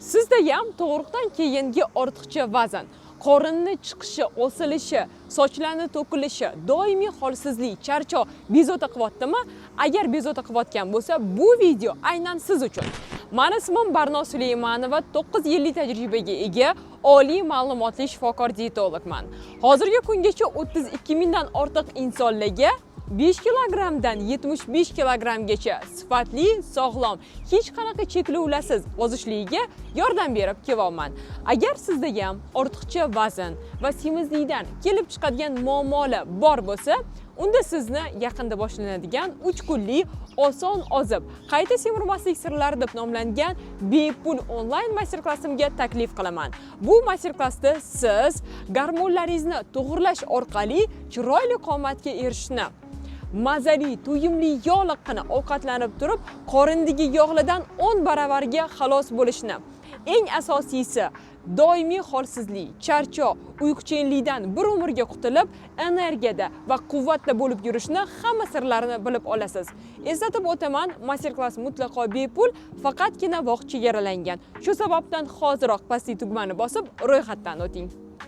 Sizda ham tug'ruqdan keyingi ortiqcha vazn, qorinni chiqishi, osilishi, sochlarni to'kilishi, doimiy holsizlik, charchoq bezovta qilyaptimi? Agar bezovta qilayotgan bo'lsa, bu video aynan siz uchun. Meni ismim Barno Suleymanova, 9 yillik tajribaga ega oliy ma'lumotli shifokor diyetologman. Hozirgi kungacha 32 mingdan ortiq insonlarga 5 kilogramdan 75 kilogramgacha sifatli, sog'lom, hech qanaqa cheklovlarsiz ozishligiga yordam berib kelyapman. Agar sizda ham ortiqcha vazn va semizlikdan kelib chiqadigan muammolar bor bo'lsa, unda sizni yaqinda boshlanadigan 3 kunlik oson ozib, qayta semirmaslik sirlari deb nomlangan bepul onlayn master-klassimga taklif qilaman. Bu master-klassda siz gormonlaringizni to'g'irlash orqali chiroyli qomatga erishishni, mazali, to'yimli yog'li qina ovqatlanib turib, qorindagi yog'lardan 10 baravarga xalos bo'lishni, eng asosiysi doimiy holsizlik, charchoq, uyquchanlikdan bir umrga qutulib, energiyada va quvvatda bo'lib yurishni hamma sirlarini bilib olasiz. Eslatib o'taman, master-klass mutlaqo bepul, faqatgina vaqt chegaralangan. Shu sababdan hoziroq pastki tugmani bosib, ro'yxatdan o'ting.